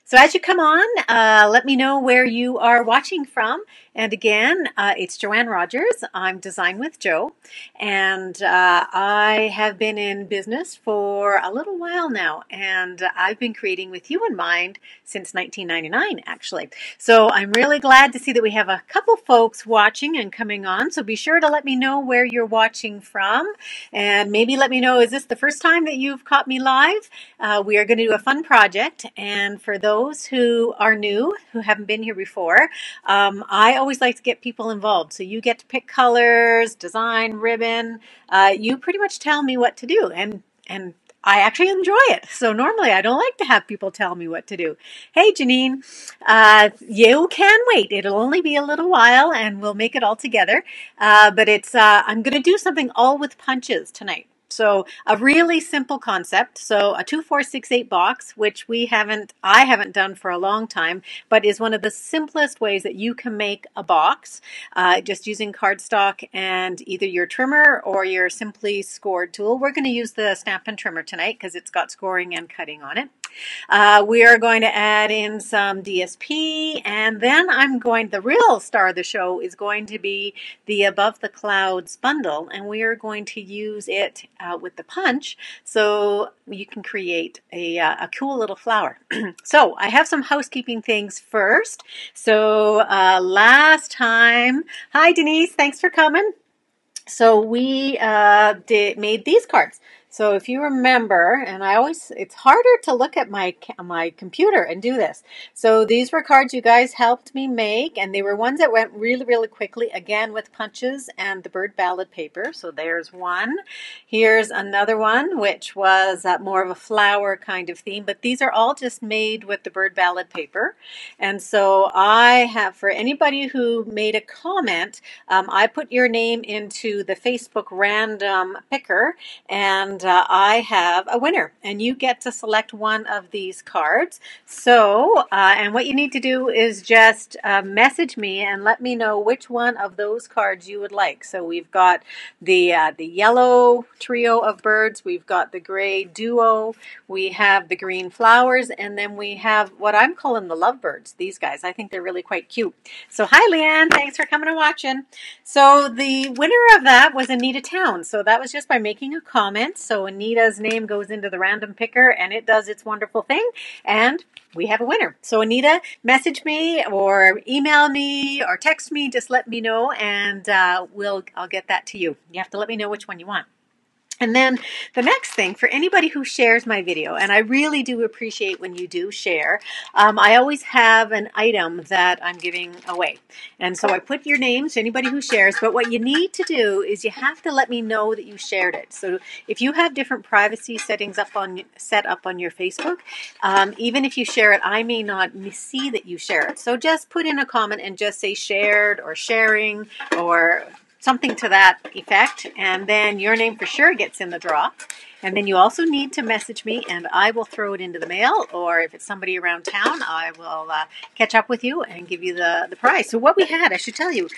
So as you come on, let me know where you are watching from. And again, it's Joanne Rogers. I'm Design with Jo, and I have been in business for a little while now, and I've been creating with you in mind since 1999, actually. So I'm really glad to see that we have a couple folks watching and coming on. So be sure to let me know where you're watching from, and maybe let me know, is this the first time that you've caught me live? We are going to do a fun project, and for those who are new, who haven't been here before, I always like to get people involved. So you get to pick colors, design, ribbon. You pretty much tell me what to do, and I actually enjoy it. So normally I don't like to have people tell me what to do. Hey, Janine, you can wait. It'll only be a little while, and we'll make it all together. But I'm going to do something all with punches tonight. So a really simple concept. So a 2468 box, which I haven't done for a long time, but is one of the simplest ways that you can make a box, just using cardstock and either your trimmer or your simply scored tool. We're going to use the Stampin' Trimmer tonight because it's got scoring and cutting on it. We are going to add in some DSP, and then the real star of the show is going to be the Above the Clouds bundle, and we are going to use it with the punch so you can create a cool little flower. So I have some housekeeping things first. So last time, hi Denise, thanks for coming. So we made these cards. So if you remember, and it's harder to look at my computer and do this. So these were cards you guys helped me make, and they were ones that went really, really quickly, again with punches and the bird ballad paper. So there's one. Here's another one, which was more of a flower kind of theme, but these are all just made with the bird ballad paper. And so I have, for anybody who made a comment, I put your name into the Facebook random picker, and I have a winner, and you get to select one of these cards. So, and what you need to do is just message me and let me know which one of those cards you would like. So we've got the yellow trio of birds, we've got the gray duo, we have the green flowers, and then we have what I'm calling the lovebirds. These guys, I think they're really quite cute. So hi Leanne, thanks for coming and watching. So the winner of that was Anita Town. So that was just by making a comment. So Anita's name goes into the random picker and it does its wonderful thing. And we have a winner. So Anita, message me or email me or text me. Just let me know, and I'll get that to you. You have to let me know which one you want. And then the next thing, for anybody who shares my video, and I really do appreciate when you do share, I always have an item that I'm giving away. And so I put your names, anybody who shares, but what you need to do is you have to let me know that you shared it. So if you have different privacy settings set up on your Facebook, even if you share it, I may not see that you share it. So just put in a comment and just say shared or sharing or something to that effect, and then your name for sure gets in the draw. And then you also need to message me, and I will throw it into the mail, or if it's somebody around town, I will catch up with you and give you the prize. So what we had, I should tell you.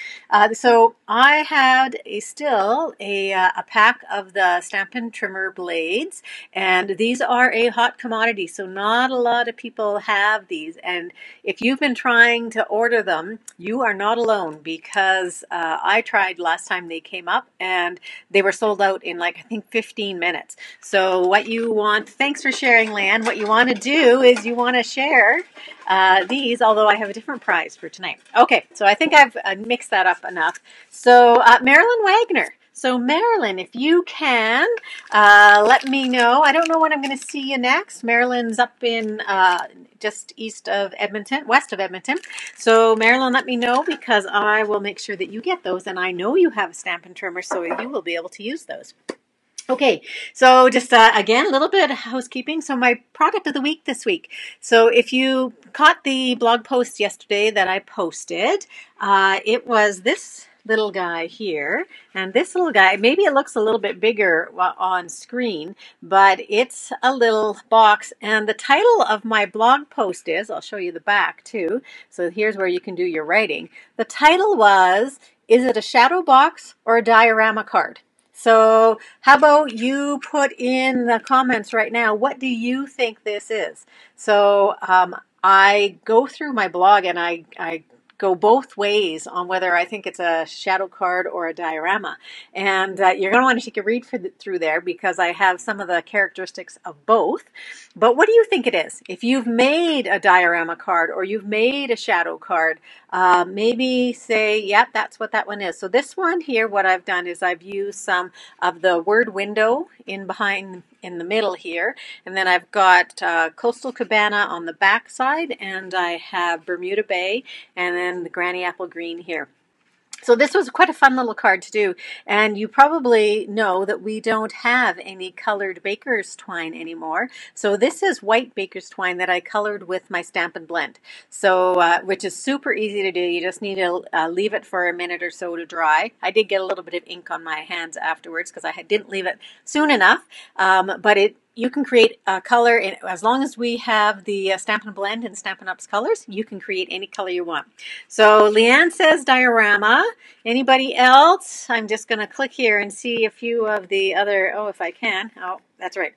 So I had still a pack of the Stampin' Trimmer blades, and these are a hot commodity, so not a lot of people have these. And if you've been trying to order them, you are not alone, because I tried last time they came up, and they were sold out in I think 15 minutes. So what you want, thanks for sharing, Lan. What you want to do is you want to share these, although I have a different prize for tonight. Okay, so I think I've mixed that up enough. So Marilyn Wagner. So Marilyn, if you can, let me know. I don't know when I'm going to see you next. Marilyn's up in just east of Edmonton, west of Edmonton. So Marilyn, let me know, because I will make sure that you get those. And I know you have a Stampin' Trimmer, so you will be able to use those. Okay, so just again, a little bit of housekeeping. So my product of the week this week. So if you caught the blog post yesterday that I posted, it was this little guy here, and this little guy, maybe it looks a little bit bigger on screen, but it's a little box, and the title of my blog post is, I'll show you the back too, so here's where you can do your writing. The title was, is it a shadow box or a diorama card? So how about you put in the comments right now, what do you think this is? So I go through my blog and I go both ways on whether I think it's a shadow card or a diorama. And you're going to want to take a read through there because I have some of the characteristics of both. But what do you think it is? If you've made a diorama card or you've made a shadow card, maybe say, yep, that's what that one is. So this one here, what I've done is I've used some of the word window in the middle here. And then I've got Coastal Cabana on the back side, and I have Bermuda Bay, and then the Granny Apple Green here. So this was quite a fun little card to do, and you probably know that we don't have any colored baker's twine anymore. So this is white baker's twine that I colored with my Stampin' Blend, so which is super easy to do. You just need to leave it for a minute or so to dry. I did get a little bit of ink on my hands afterwards because I didn't leave it soon enough, but you can create a color, as long as we have the Stampin' Blend and Stampin' Up's colors, you can create any color you want. So Leanne says diorama. Anybody else? I'm just going to click here and see a few of the other, if I can. Oh, that's right.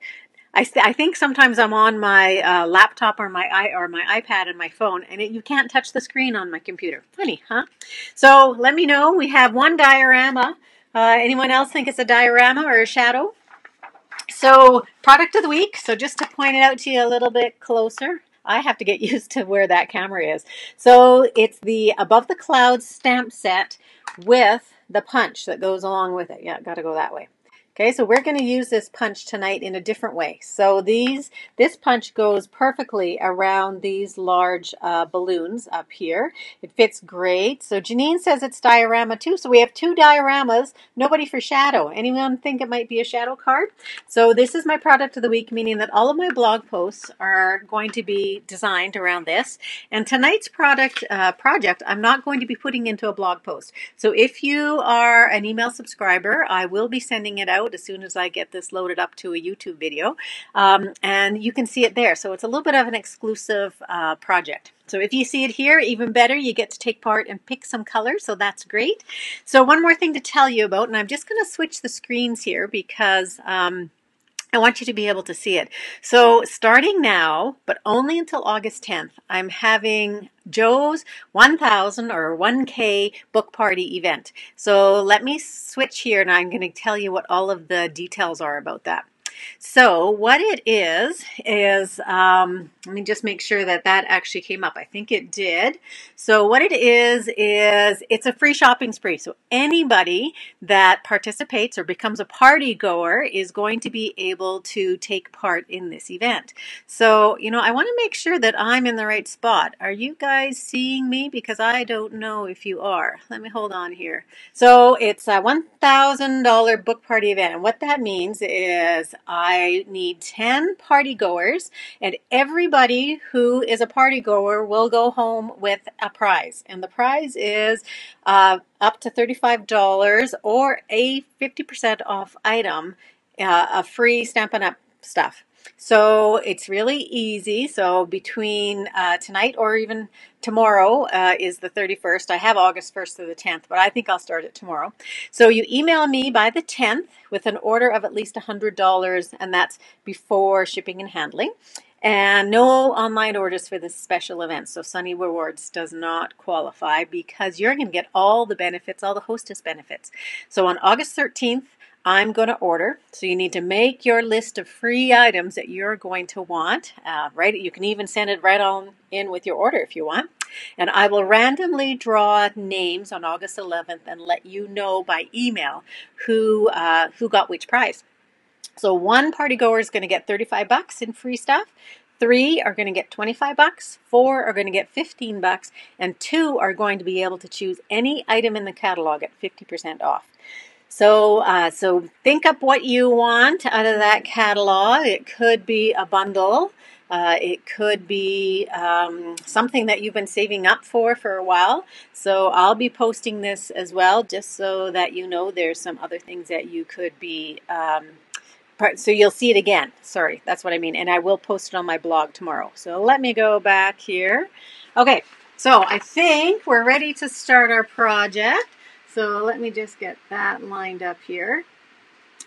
I think sometimes I'm on my laptop or my iPad and my phone, and you can't touch the screen on my computer. Funny, huh? So let me know. We have one diorama. Anyone else think it's a diorama or a shadow? So product of the week, so just to point it out to you a little bit closer, I have to get used to where that camera is. So it's the Above the Clouds stamp set with the punch that goes along with it. Yeah, got to go that way. Okay, so we're going to use this punch tonight in a different way. So this punch goes perfectly around these large balloons up here. It fits great. So Janine says it's diorama too. So we have two dioramas, nobody for shadow. Anyone think it might be a shadow card? So this is my product of the week, meaning that all of my blog posts are going to be designed around this. And tonight's project, I'm not going to be putting into a blog post. So if you are an email subscriber, I will be sending it out as soon as I get this loaded up to a YouTube video, and you can see it there. So it's a little bit of an exclusive project. So if you see it here, even better, you get to take part and pick some colors, so that's great. So one more thing to tell you about, and I'm just going to switch the screens here because I want you to be able to see it. So starting now, but only until August 10th, I'm having Joe's 1000 or 1K book party event. So let me switch here and I'm going to tell you what all of the details are about that. So what it is let me just make sure that actually came up. I think it did. So what it is it's a free shopping spree. So anybody that participates or becomes a party goer is going to be able to take part in this event. So, I want to make sure that I'm in the right spot. Are you guys seeing me? Because I don't know if you are. Let me hold on here. So it's a $1,000 book party event. And what that means is I need 10 party goers, and everybody who is a party goer will go home with a prize. And the prize is up to $35 or a 50% off item, a free Stampin' Up stuff. So it's really easy. So between tonight or even tomorrow is the 31st. I have August 1st through the 10th, but I think I'll start it tomorrow. So you email me by the 10th with an order of at least $100, and that's before shipping and handling. And no online orders for this special event. So Sunny Rewards does not qualify because you're going to get all the benefits, all the hostess benefits. So on August 13th, I'm going to order. So you need to make your list of free items that you're going to want, right? You can even send it right on in with your order if you want. And I will randomly draw names on August 11th and let you know by email who got which prize. So one party goer is going to get $35 in free stuff. 3 are going to get $25, 4 are going to get $15, and 2 are going to be able to choose any item in the catalog at 50% off. So think up what you want out of that catalog. It could be a bundle. It could be something that you've been saving up for a while. So I'll be posting this as well, just so that you know there's some other things that you could be so you'll see it again. Sorry, that's what I mean. And I will post it on my blog tomorrow. So let me go back here. Okay, so I think we're ready to start our project. So let me just get that lined up here.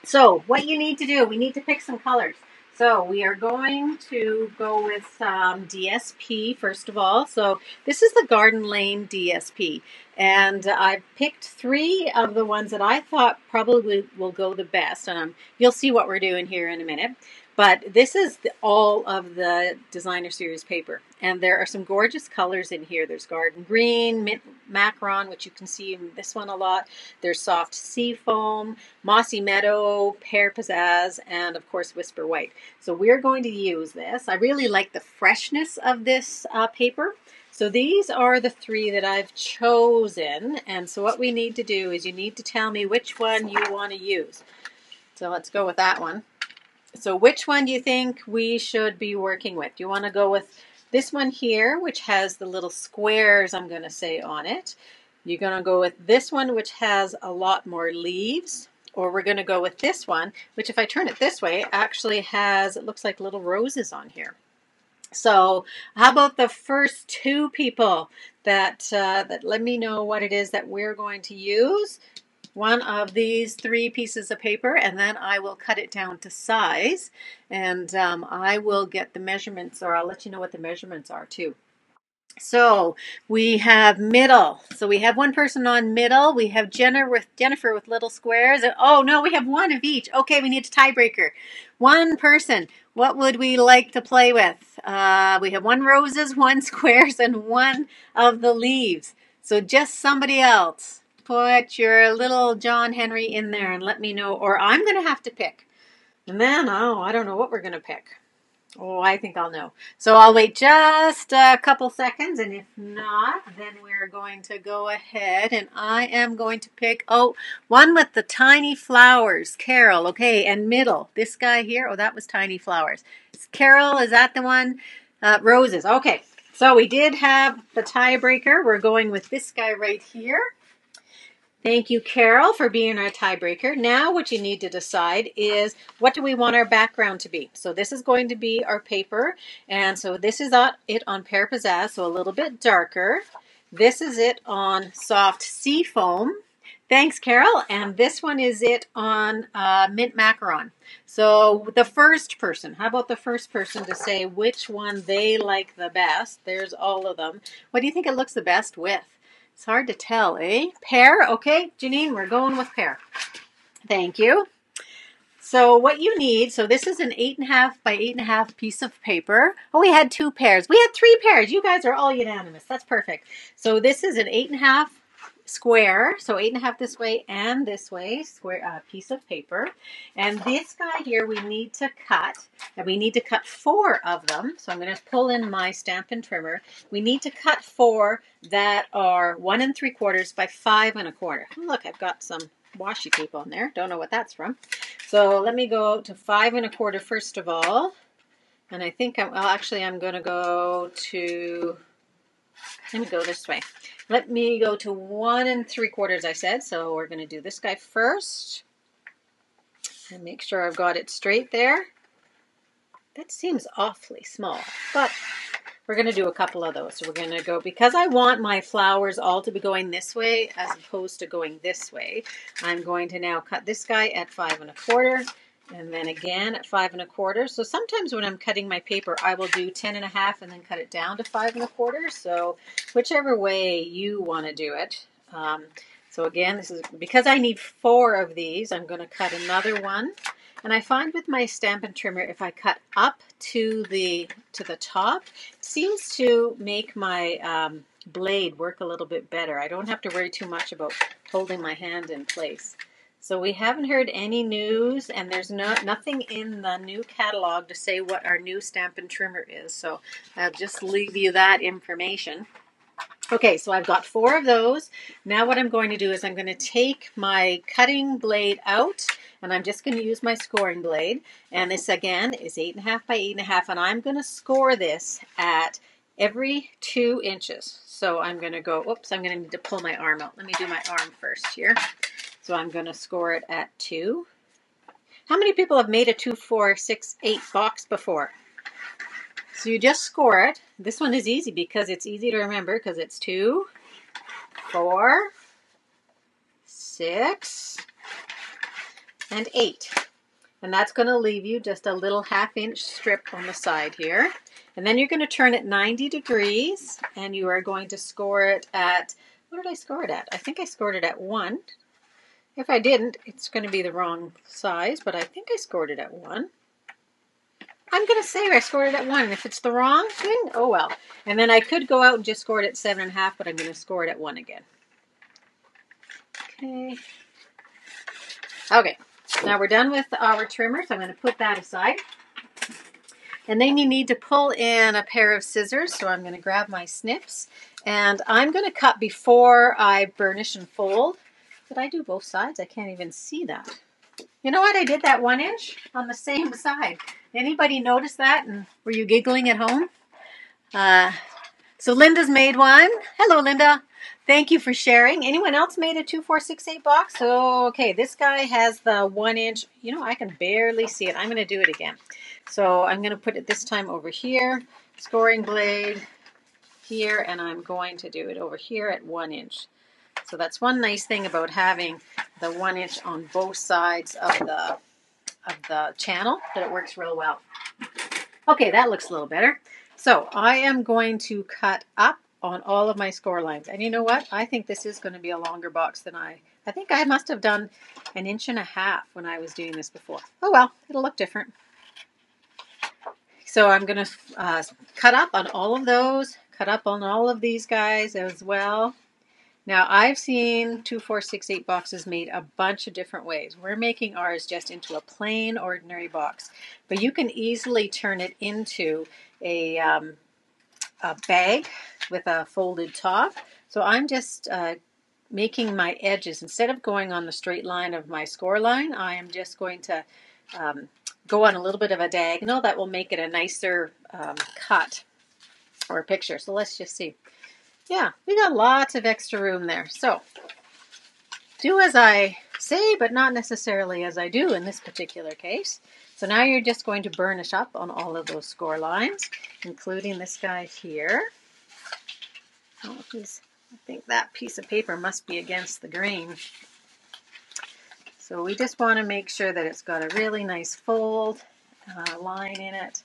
So what you need to do, we need to pick some colors. So we are going to go with DSP first of all. So this is the Garden Lane DSP. And I've picked 3 of the ones that I thought probably will go the best. And you'll see what we're doing here in a minute. But this is all of the designer series paper. And there are some gorgeous colors in here. There's garden green, mint macaron, which you can see in this one a lot. There's soft sea foam, mossy meadow, pear pizzazz, and of course whisper white. So we're going to use this. I really like the freshness of this paper. So these are the 3 that I've chosen. And so what we need to do is you need to tell me which one you want to use. So let's go with that one. So which one do you think we should be working with? Do you want to go with this one here, which has the little squares, I'm going to say, on it? You're going to go with this one, which has a lot more leaves? Or we're going to go with this one, which if I turn it this way, actually has, it looks like little roses on here. So how about the first 2 people that let me know what it is that we're going to use? One of these 3 pieces of paper, and then I will cut it down to size, and I will get the measurements, or I'll let you know what the measurements are too. So we have middle. So we have one person on middle. We have Jennifer with little squares. Oh no, we have one of each. Okay, we need a tiebreaker. One person. What would we like to play with? We have 1 roses, 1 squares, and 1 of the leaves. So just somebody else. Put your little John Henry in there and let me know, or I'm going to have to pick. And then, I don't know what we're going to pick. Oh, I think I'll know. So I'll wait just a couple seconds, and if not, then we're going to go ahead, and I am going to pick, one with the tiny flowers, Carol, okay, and middle. This guy here, that was tiny flowers. Carol, is that the one? Roses, okay. So we did have the tiebreaker. We're going with this guy right here. Thank you, Carol, for being our tiebreaker. Now what you need to decide is what do we want our background to be? So this is going to be our paper. And so this is it on pear pizzazz, so a little bit darker. This is it on soft sea foam. Thanks, Carol. And this one is it on mint macaron. So the first person, how about the first person to say which one they like the best? There's all of them. What do you think it looks the best with? It's hard to tell, eh? Pear? Okay, Janine, we're going with pear. Thank you. So what you need, so this is an 8.5 by 8.5 piece of paper. Oh, we had 2 pairs. We had 3 pairs. You guys are all unanimous. That's perfect. So this is an 8.5 square, so 8.5 this way and this way, square piece of paper. And this guy here we need to cut, and we need to cut 4 of them. So I'm going to pull in my Stampin' Trimmer. We need to cut 4 that are 1 3/4 by 5 1/4. Look, I've got some washi tape on there. Don't know what that's from. So let me go to 5 1/4 first of all. And I think I'm going to go to, let me go this way. Let me go to 1 3/4, I said. So we're going to do this guy first. And make sure I've got it straight there. That seems awfully small, but we're going to do a couple of those. So we're going to go, because I want my flowers all to be going this way as opposed to going this way, I'm going to now cut this guy at 5 1/4. And then again at 5 1/4. So sometimes when I'm cutting my paper, I will do 10 1/2 and then cut it down to 5 1/4. So whichever way you want to do it. So again, this is because I need 4 of these. I'm going to cut another one. And I find with my Stampin' Trimmer, if I cut up to the top, it seems to make my blade work a little bit better. I don't have to worry too much about holding my hand in place. So we haven't heard any news, and there's nothing in the new catalog to say what our new Stampin' Trimmer is. So I'll just leave you that information. Okay, so I've got 4 of those. Now what I'm going to do is I'm going to take my cutting blade out, and I'm just going to use my scoring blade. And this again is 8.5 by 8.5, and I'm going to score this at every 2 inches. So I'm going to go, oops, I'm going to need to pull my arm out. Let me do my arm first here. So I'm going to score it at 2. How many people have made a 2, 4, 6, 8 box before? So you just score it. This one is easy because it's easy to remember because it's 2, 4, 6, and 8. And that's going to leave you just a little 1/2-inch strip on the side here. And then you're going to turn it 90 degrees, and you are going to score it at, what did I score it at? I think I scored it at 1. If I didn't, it's going to be the wrong size, but I think I scored it at 1. I'm going to say I scored it at 1, and if it's the wrong thing, oh well. And then I could go out and just score it at 7.5, but I'm going to score it at 1 again. Okay. Okay, now we're done with our trimmer, so I'm going to put that aside. And then you need to pull in a pair of scissors, so I'm going to grab my snips. And I'm going to cut before I burnish and fold. Did I do both sides? I can't even see that. You know what? I did that 1 inch on the same side. Anybody notice that? And were you giggling at home? So Linda's made one. Hello, Linda. Thank you for sharing. Anyone else made a 2468 box? So, okay, this guy has the 1 inch. You know, I can barely see it. I'm going to do it again. So I'm going to put it this time over here, scoring blade here, and I'm going to do it over here at 1 inch. So that's one nice thing about having the 1 inch on both sides of the channel, that it works real well. Okay, that looks a little better. So I am going to cut up on all of my score lines. And you know what? I think this is going to be a longer box than I think I must have done 1.5 inches when I was doing this before. Oh well, it'll look different. So I'm going to cut up on all of those, cut up on all of these guys as well. Now, I've seen 2468 boxes made a bunch of different ways. We're making ours just into a plain, ordinary box. But you can easily turn it into a bag with a folded top. So I'm just making my edges. Instead of going on the straight line of my score line, I am just going to go on a little bit of a diagonal. That will make it a nicer cut or picture. So let's just see. Yeah, we got lots of extra room there. So do as I say, but not necessarily as I do in this particular case. So now you're just going to burnish up on all of those score lines, including this guy here. Oh, I think that piece of paper must be against the grain. So we just want to make sure that it's got a really nice fold line in it.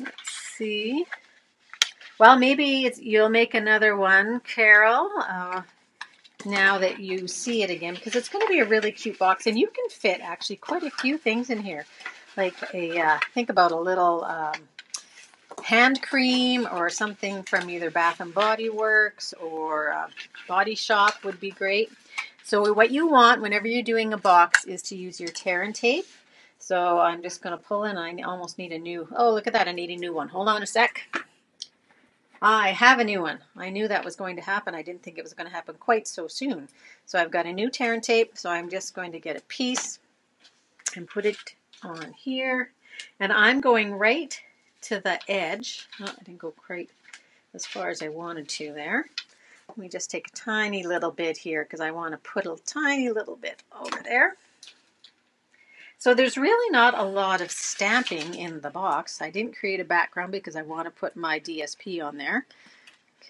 Let's see. Well, maybe you'll make another one, Carol, now that you see it again, because it's going to be a really cute box, and you can fit actually quite a few things in here, like think about a little hand cream or something from either Bath & Body Works or Body Shop would be great. So what you want whenever you're doing a box is to use your tear and tape. So I'm just going to pull in. I almost need a new, oh, look at that. I need a new one. Hold on a sec. I have a new one. I knew that was going to happen. I didn't think it was going to happen quite so soon. So I've got a new tear and tape. So I'm just going to get a piece and put it on here. And I'm going right to the edge. Oh, I didn't go quite as far as I wanted to there. Let me just take a tiny little bit here because I want to put a tiny little bit over there. So there's really not a lot of stamping in the box. I didn't create a background because I want to put my DSP on there.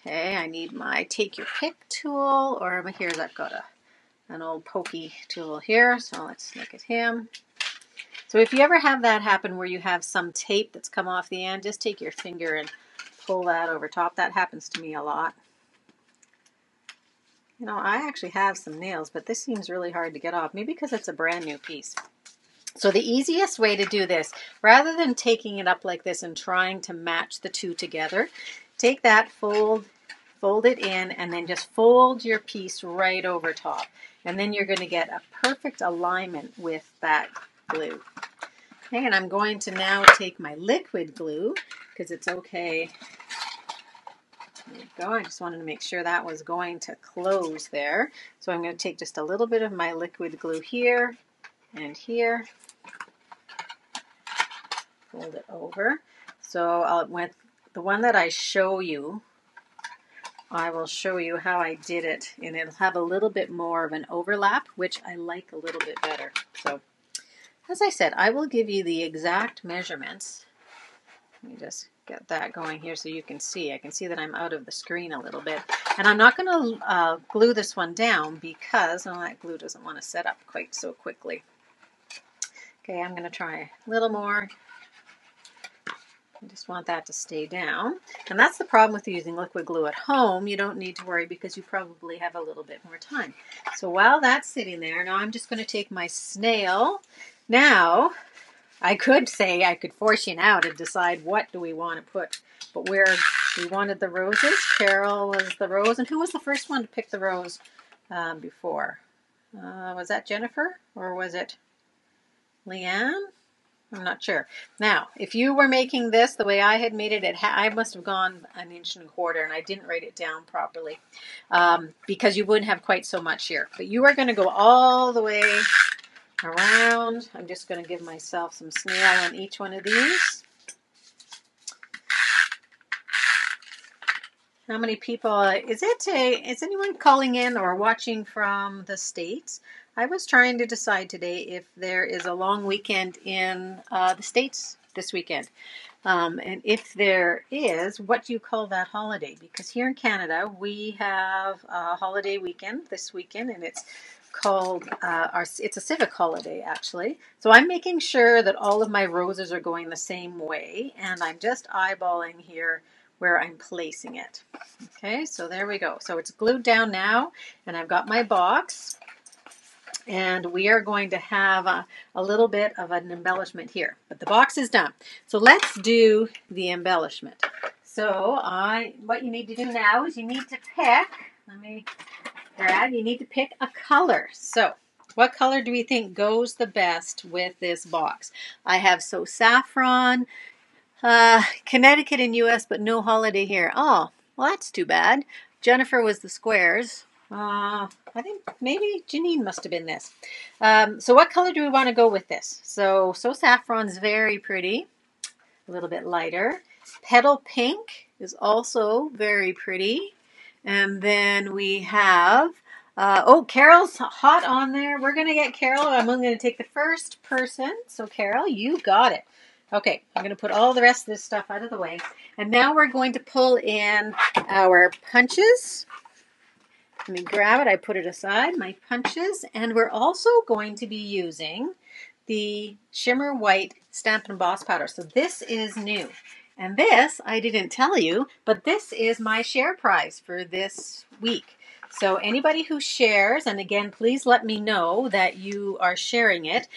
Okay, I need my take your pick tool, or here's I've got an old pokey tool here. So let's look at him. So if you ever have that happen where you have some tape that's come off the end, just take your finger and pull that over top. That happens to me a lot. You know, I actually have some nails, but this seems really hard to get off. Maybe because it's a brand new piece. So the easiest way to do this, rather than taking it up like this and trying to match the two together, take that, fold it in, and then just fold your piece right over top. And then you're going to get a perfect alignment with that glue. Okay, and I'm going to now take my liquid glue, because it's okay. There you go. I just wanted to make sure that was going to close there. So I'm going to take just a little bit of my liquid glue here and here. Fold it over. So with the one that I show you, I will show you how I did it, and it'll have a little bit more of an overlap, which I like a little bit better. So as I said, I will give you the exact measurements. Let me just get that going here so you can see. I can see that I'm out of the screen a little bit. And I'm not going to glue this one down because that glue doesn't want to set up quite so quickly. Okay, I'm going to try a little more. I just want that to stay down. And that's the problem with using liquid glue at home. You don't need to worry because you probably have a little bit more time. So while that's sitting there, now I'm just going to take my snail. Now, I could say, I could force you now to decide what do we want to put. But where we wanted the roses, Carol was the rose. And who was the first one to pick the rose before? Was that Jennifer or was it Leanne? I'm not sure. Now, if you were making this the way I had made it, I must have gone 1.25 inches, and I didn't write it down properly because you wouldn't have quite so much here. But you are going to go all the way around. I'm just going to give myself some snail on each one of these. How many people, is anyone calling in or watching from the States? I was trying to decide today if there is a long weekend in the States this weekend. And if there is, what do you call that holiday? Because here in Canada, we have a holiday weekend this weekend, and it's called, it's a civic holiday, actually. So I'm making sure that all of my roses are going the same way, and I'm just eyeballing here where I'm placing it. Okay, so there we go. So it's glued down now, and I've got my box, and we are going to have a little bit of an embellishment here, but the box is done. So let's do the embellishment. So what you need to do now is you need to pick, you need to pick a color. So what color do we think goes the best with this box? I have saffron, Connecticut and U.S., but no holiday here. Oh, well, that's too bad. Jennifer was the squares. I think maybe Janine must have been this. So what color do we want to go with this? So saffron's very pretty. A little bit lighter. Petal pink is also very pretty. And then we have, Carol's hot on there. We're going to get Carol. I'm going to take the first person. So Carol, you got it. Okay, I'm going to put all the rest of this stuff out of the way. And now we're going to pull in our punches. Let me grab it. I put it aside, my punches. And we're also going to be using the Shimmer White Stamp Emboss powder. So this is new. And this, I didn't tell you, but this is my share prize for this week. So anybody who shares, and again, please let me know that you are sharing it.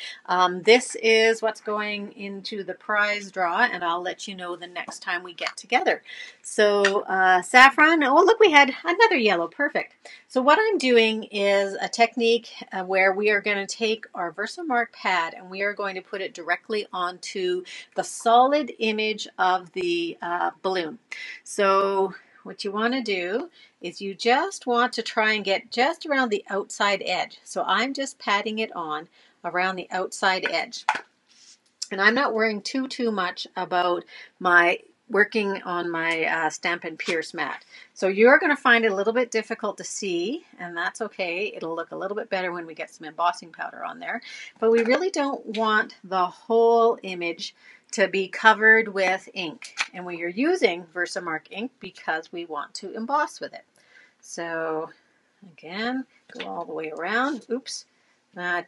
This is what's going into the prize draw, and I'll let you know the next time we get together. So saffron, oh look, we had another yellow, perfect. So what I'm doing is a technique where we are going to take our Versamark pad and we are going to put it directly onto the solid image of the balloon. So what you want to do is you just want to try and get just around the outside edge. So I'm just patting it on around the outside edge. And I'm not worrying too much about working on my Stamp and Pierce mat. So you're going to find it a little bit difficult to see, and that's okay. It'll look a little bit better when we get some embossing powder on there. But we really don't want the whole image to be covered with ink. And we are using Versamark ink because we want to emboss with it. So again, go all the way around. Oops,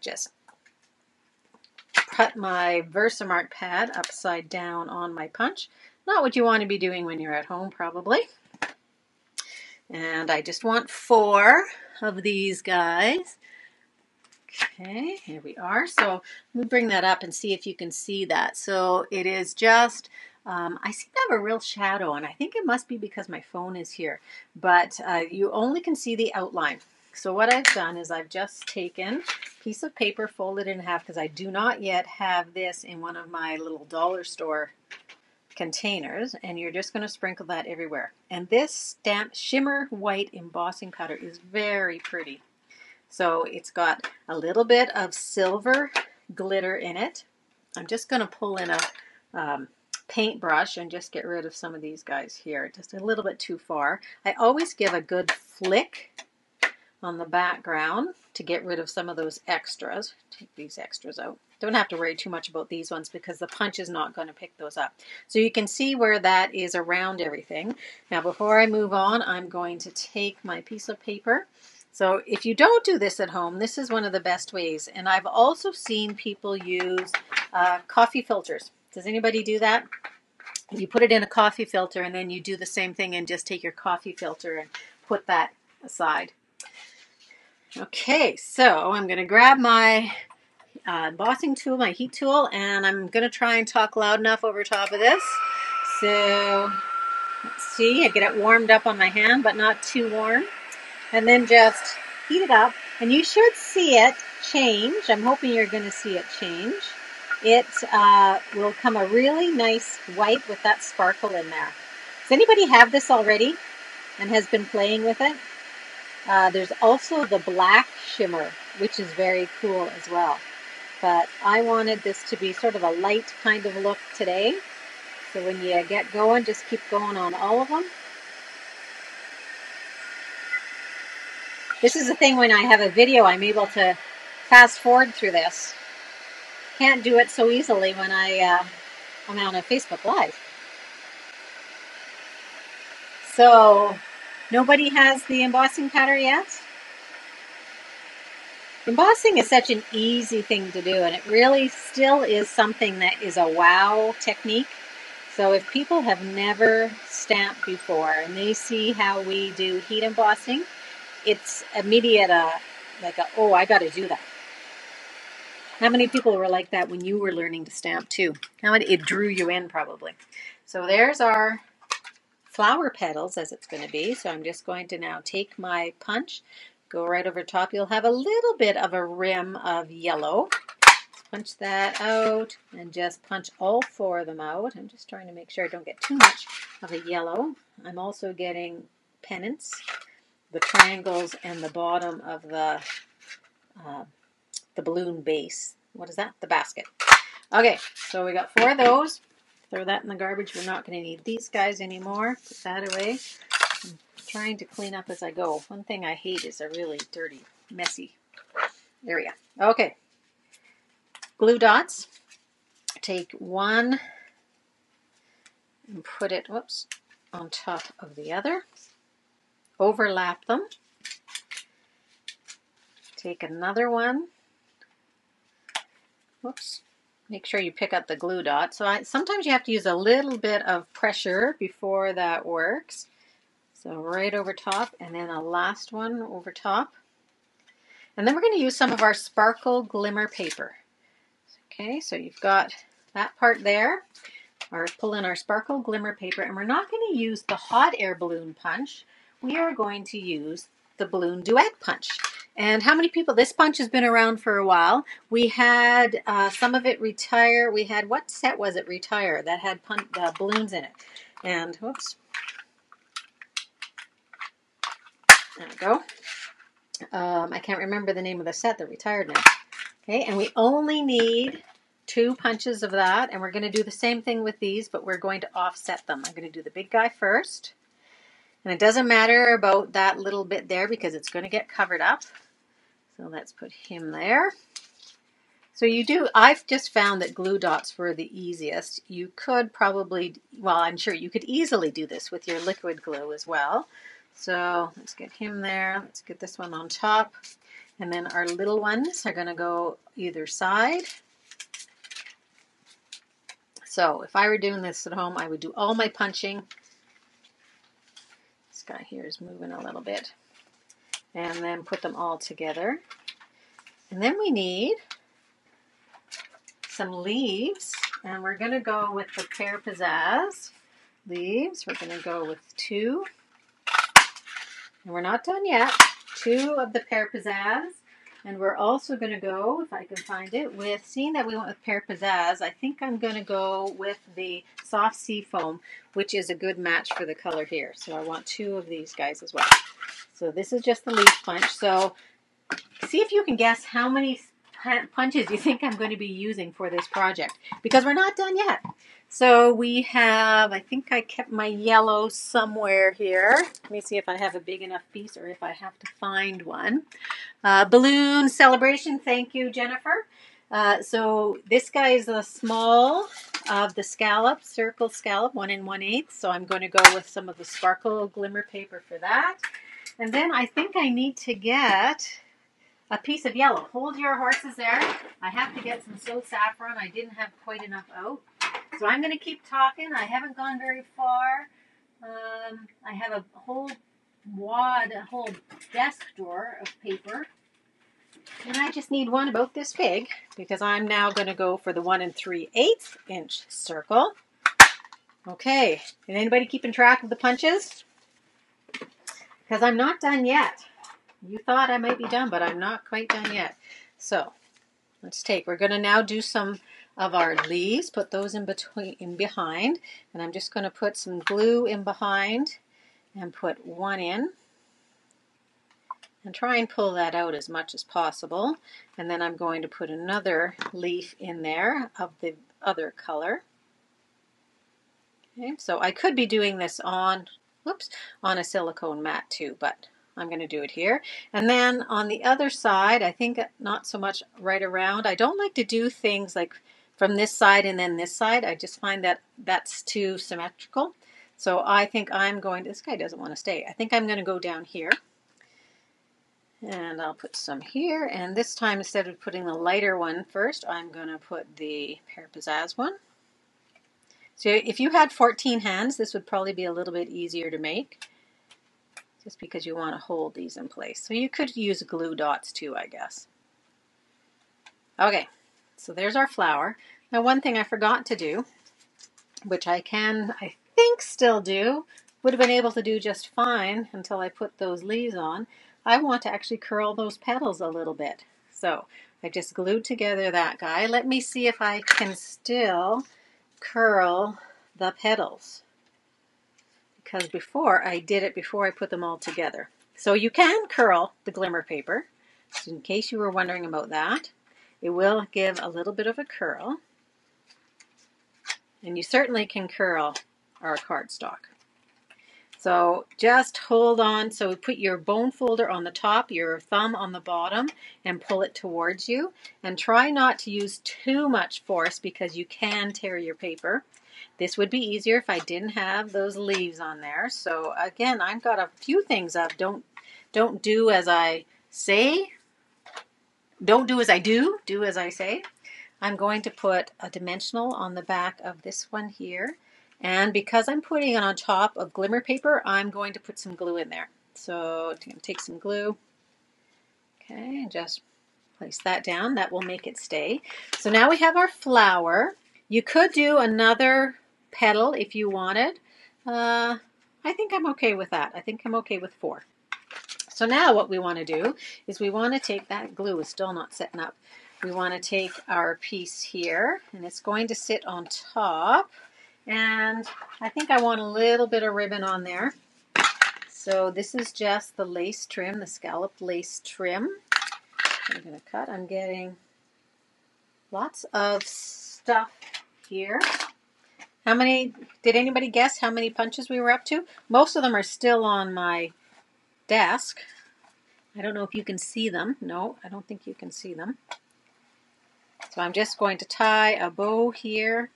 just put my Versamark pad upside down on my punch. Not what you want to be doing when you're at home, probably. And I just want 4 of these guys. Okay, here we are. So let me bring that up and see if you can see that. So it is just, I seem to have a real shadow, and I think it must be because my phone is here. But you only can see the outline. So what I've done is I've just taken a piece of paper, folded it in half, because I do not yet have this in one of my little dollar store containers, and you're just going to sprinkle that everywhere. And this Stamp Shimmer White embossing powder is very pretty. So it's got a little bit of silver glitter in it. I'm just going to pull in a paintbrush and just get rid of some of these guys here. Just a little bit too far. I always give a good flick on the background to get rid of some of those extras. Take these extras out. Don't have to worry too much about these ones because the punch is not going to pick those up. So you can see where that is around everything. Now before I move on, I'm going to take my piece of paper So if you don't do this at home, this is one of the best ways. And I've also seen people use coffee filters. Does anybody do that? You put it in a coffee filter and then you do the same thing and just take your coffee filter and put that aside. Okay, so I'm going to grab my embossing tool, my heat tool, and I'm going to try and talk loud enough over top of this. So let's see, I get it warmed up on my hand, but not too warm. And then just heat it up, and you should see it change. I'm hoping you're going to see it change. It will come a really nice white with that sparkle in there. Does anybody have this already and has been playing with it? There's also the black shimmer, which is very cool as well. But I wanted this to be sort of a light kind of look today. So when you get going, just keep going on all of them. This is the thing, when I have a video, I'm able to fast forward through this. Can't do it so easily when I'm on a Facebook Live. So, nobody has the embossing powder yet? Embossing is such an easy thing to do, and it really still is something that is a wow technique. So if people have never stamped before and they see how we do heat embossing, it's immediate, oh, I got to do that. How many people were like that when you were learning to stamp too? How many? It drew you in probably. So there's our flower petals, as it's going to be. So I'm just going to now take my punch, go right over top. You'll have a little bit of a rim of yellow. Let's punch that out and just punch all 4 of them out. I'm just trying to make sure I don't get too much of a yellow. I'm also getting pennants, the triangles, and the bottom of the balloon base. What is that? The basket. Okay, so we got 4 of those. Throw that in the garbage. We're not going to need these guys anymore. Put that away. I'm trying to clean up as I go. One thing I hate is a really dirty, messy area. Okay. Glue dots. Take one and put it, whoops, on top of the other. Overlap them. Take another one. Whoops. Make sure you pick up the glue dot. So sometimes you have to use a little bit of pressure before that works. So right over top, and then a last one over top. And then we're going to use some of our sparkle glimmer paper. Okay, so you've got that part there. Pull in our sparkle glimmer paper, and we're not going to use the hot air balloon punch. We are going to use the balloon duet punch. And how many people, this punch has been around for a while. We had some of it retire. We had, what set was it retire that had balloons in it? And, whoops. There we go. I can't remember the name of the set that retired now. Okay, and we only need 2 punches of that. And we're going to do the same thing with these, but we're going to offset them. I'm going to do the big guy first. And it doesn't matter about that little bit there because it's going to get covered up. So let's put him there. So I've just found that glue dots were the easiest. You could probably, well, I'm sure you could easily do this with your liquid glue as well. So let's get him there. Let's get this one on top. And then our little ones are going to go either side. So if I were doing this at home, I would do all my punching. This guy here is moving a little bit. And then put them all together. And then we need some leaves. And we're going to go with the Pear Pizzazz leaves. We're going to go with 2. And we're not done yet. 2 of the Pear Pizzazz. And we're also going to go, if I can find it, with, seeing that we went with Pear Pizzazz, I think I'm going to go with the Soft Sea Foam, which is a good match for the color here. So I want 2 of these guys as well. So this is just the leaf punch. So see if you can guess how many punches you think I'm going to be using for this project, because we're not done yet. So we have, I think I kept my yellow somewhere here. Let me see if I have a big enough piece or if I have to find one. Balloon celebration. Thank you, Jennifer. So this guy is the small of the scallop, circle scallop, 1 1/8. So I'm going to go with some of the sparkle glimmer paper for that. And then I think I need to get a piece of yellow. Hold your horses there. I have to get some So Saffron. I didn't have quite enough out. So I'm going to keep talking. I haven't gone very far. I have a whole wad, a whole desk drawer of paper. And I just need one about this big because I'm now going to go for the 1 3/8 inch circle. Okay, is anybody keeping track of the punches? Because I'm not done yet. You thought I might be done, but I'm not quite done yet. So we're going to now do some of our leaves, put those in behind, and I'm just going to put some glue in behind and put one in and try and pull that out as much as possible. And then I'm going to put another leaf in there of the other color. Okay, so I could be doing this on a silicone mat too, but I'm going to do it here. And then on the other side, I think not so much right around. I don't like to do things like from this side and then this side. I just find that that's too symmetrical. So I think I'm going to, this guy doesn't want to stay. I think I'm going to go down here. And I'll put some here. And this time, instead of putting the lighter one first, I'm going to put the Pear Pizzazz one. So if you had 14 hands, this would probably be a little bit easier to make, just because you want to hold these in place. So you could use glue dots too, I guess. Okay, so there's our flower. Now one thing I forgot to do, which I think still do, would have been able to do just fine until I put those leaves on. I want to actually curl those petals a little bit. So I just glued together that guy. Let me see if I can still curl the petals, because before I did it before I put them all together. So you can curl the glimmer paper, so in case you were wondering about that. It will give a little bit of a curl, and you certainly can curl our cardstock. So just hold on. So put your bone folder on the top, your thumb on the bottom, and pull it towards you. And try not to use too much force because you can tear your paper. This would be easier if I didn't have those leaves on there. So again, I've got a few things of don't do as I say. Don't do as I do. Do as I say. I'm going to put a dimensional on the back of this one here. And because I'm putting it on top of glimmer paper, I'm going to put some glue in there. So I'm going to take some glue. Okay, and just place that down. That will make it stay. So now we have our flower. You could do another petal if you wanted. I think I'm okay with that. I think I'm okay with 4. So now what we want to do is we want to take, that glue is still not setting up. We want to take our piece here, and it's going to sit on top. And I think I want a little bit of ribbon on there. So this is just the lace trim, the scalloped lace trim. I'm going to cut. I'm getting lots of stuff here. How many, did anybody guess how many punches we were up to? Most of them are still on my desk. I don't know if you can see them. No, I don't think you can see them. So I'm just going to tie a bow here.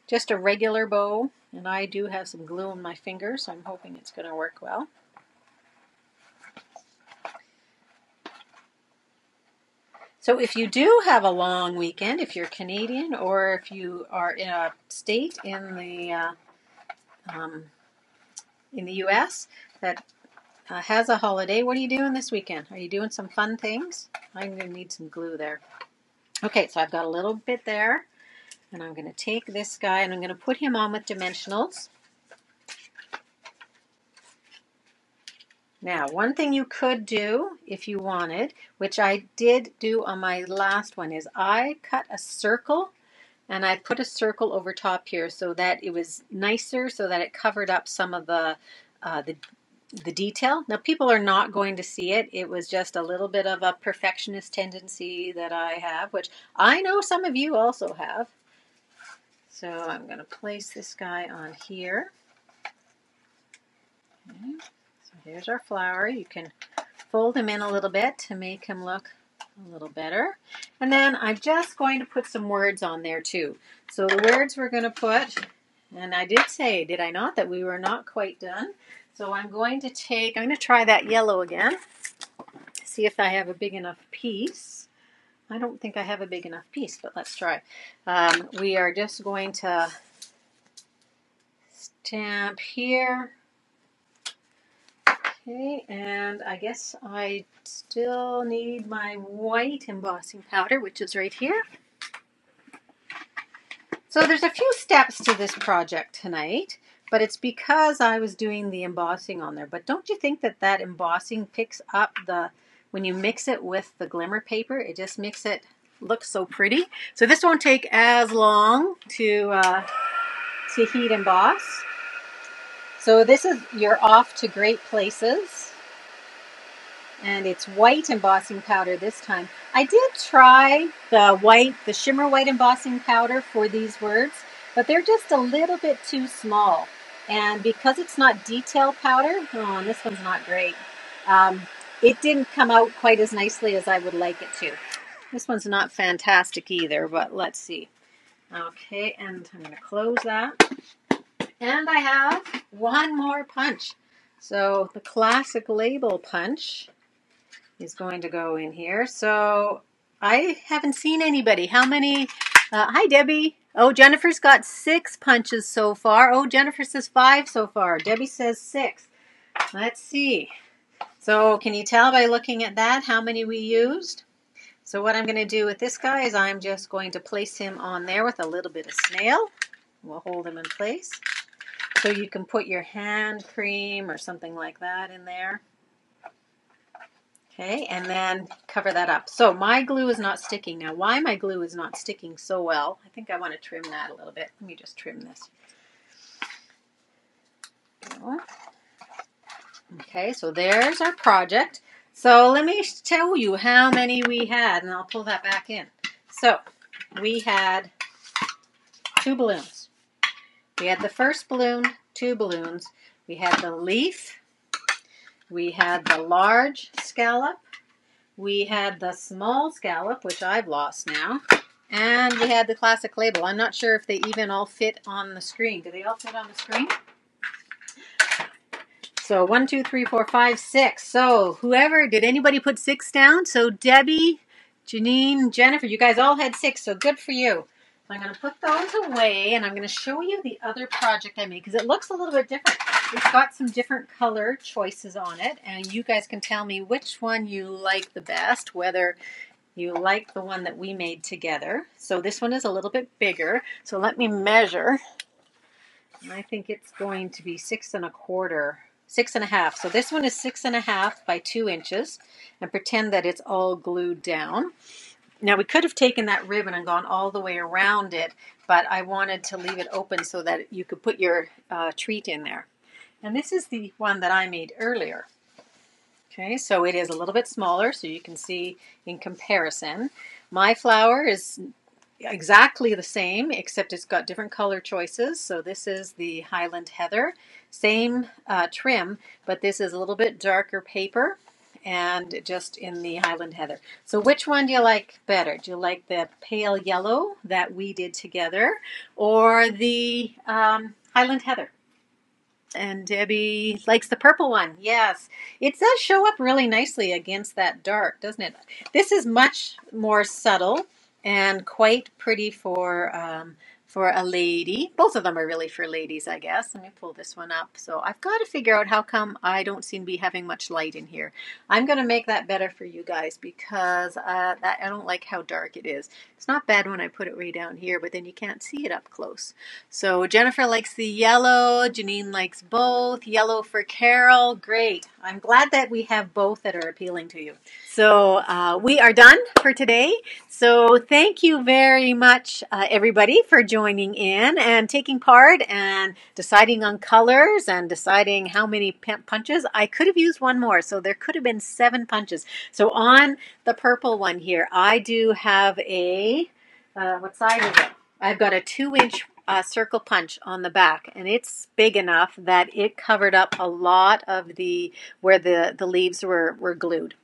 Just a regular bow, and I do have some glue on my fingers, so I'm hoping it's going to work well. So if you do have a long weekend, if you're Canadian or if you are in a state in the U.S. that has a holiday, what are you doing this weekend? Are you doing some fun things? I'm going to need some glue there. Okay, so I've got a little bit there. And I'm going to take this guy and I'm going to put him on with dimensionals. Now, one thing you could do if you wanted, which I did do on my last one, is I cut a circle and I put a circle over top here so that it was nicer, so that it covered up some of the detail. Now, people are not going to see it. It was just a little bit of a perfectionist tendency that I have, which I know some of you also have. So I'm going to place this guy on here. Okay. So here's our flower. You can fold him in a little bit to make him look a little better. And then I'm just going to put some words on there too. So the words we're going to put, and I did say, did I not, that we were not quite done. So I'm going to try that yellow again. See if I have a big enough piece. I don't think I have a big enough piece, but let's try. We are just going to stamp here. Okay, and I guess I still need my white embossing powder, which is right here. So there's a few steps to this project tonight, but it's because I was doing the embossing on there. But don't you think that that embossing picks up when you mix it with the glimmer paper, it just makes it look so pretty. So this won't take as long to heat emboss. So this is your Off to Great Places. And it's white embossing powder this time. I did try the shimmer white embossing powder for these words, but they're just a little bit too small. And because it's not detail powder, and this one's not great, it didn't come out quite as nicely as I would like it to. This one's not fantastic either, but let's see. Okay, and I'm going to close that. And I have one more punch. So the classic label punch is going to go in here. So I haven't seen anybody. How many? Hi, Debbie. Oh, Jennifer's got 6 punches so far. Oh, Jennifer says 5 so far. Debbie says 6. Let's see. So can you tell by looking at that how many we used? So what I'm going to do with this guy is I'm just going to place him on there with a little bit of snail. We'll hold him in place. So you can put your hand cream or something like that in there. Okay, and then cover that up. So my glue is not sticking. Now, why my glue is not sticking so well, I think I want to trim that a little bit. Let me just trim this. Okay, so there's our project. So let me tell you how many we had, and I'll pull that back in. So we had 2 balloons. We had the first balloon, 2 balloons. We had the leaf. We had the large scallop, we had the small scallop, which I've lost now, and we had the classic label. I'm not sure if they even all fit on the screen. Do they all fit on the screen? So 1, 2, 3, 4, 5, 6. So did anybody put 6 down? So Debbie, Janine, Jennifer, you guys all had 6, so good for you. So I'm going to put those away, and I'm going to show you the other project I made, because it looks a little bit different. It's got some different color choices on it, and you guys can tell me which one you like the best, whether you like the one that we made together. So this one is a little bit bigger, so let me measure. I think it's going to be 6 1/4. So this one is 6 1/2 by 2 inches, and pretend that it's all glued down. Now we could have taken that ribbon and gone all the way around it, but I wanted to leave it open so that you could put your treat in there. And this is the one that I made earlier. Okay, so it is a little bit smaller, so you can see in comparison. My flower is exactly the same, except it's got different color choices. So this is the Highland Heather, same trim, but this is a little bit darker paper and just in the Highland Heather. So which one do you like better? Do you like the pale yellow that we did together, or the Highland Heather? And Debbie likes the purple one. Yes, it does show up really nicely against that dark, doesn't it? This is much more subtle and quite pretty for a lady. Both of them are really for ladies, I guess. Let me pull this one up. So I've got to figure out how come I don't seem to be having much light in here. I'm going to make that better for you guys, because I don't like how dark it is. It's not bad when I put it way down here, but then you can't see it up close. So Jennifer likes the yellow. Janine likes both. Yellow for Carol. Great. I'm glad that we have both that are appealing to you. So we are done for today. So thank you very much, everybody, for joining in and taking part and deciding on colors and deciding how many punches. I could have used one more, so there could have been 7 punches. So on the purple one here, I do have a, what size is it? I've got a 2-inch circle punch on the back, and it's big enough that it covered up a lot of where the leaves were glued.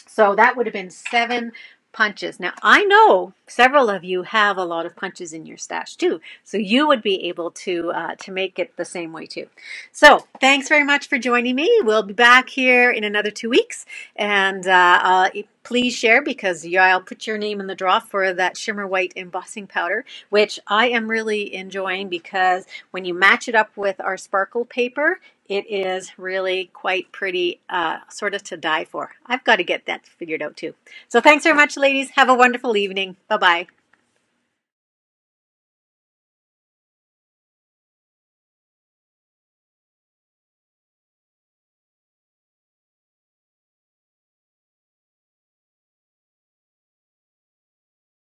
So that would have been 7 punches. Now, I know several of you have a lot of punches in your stash too, so you would be able to make it the same way too. So, thanks very much for joining me. We'll be back here in another 2 weeks, and please share, because I'll put your name in the draw for that Shimmer White embossing powder, which I am really enjoying, because when you match it up with our sparkle paper, it is really quite pretty, sort of to die for. I've got to get that figured out too. So thanks very much, ladies. Have a wonderful evening. Bye-bye.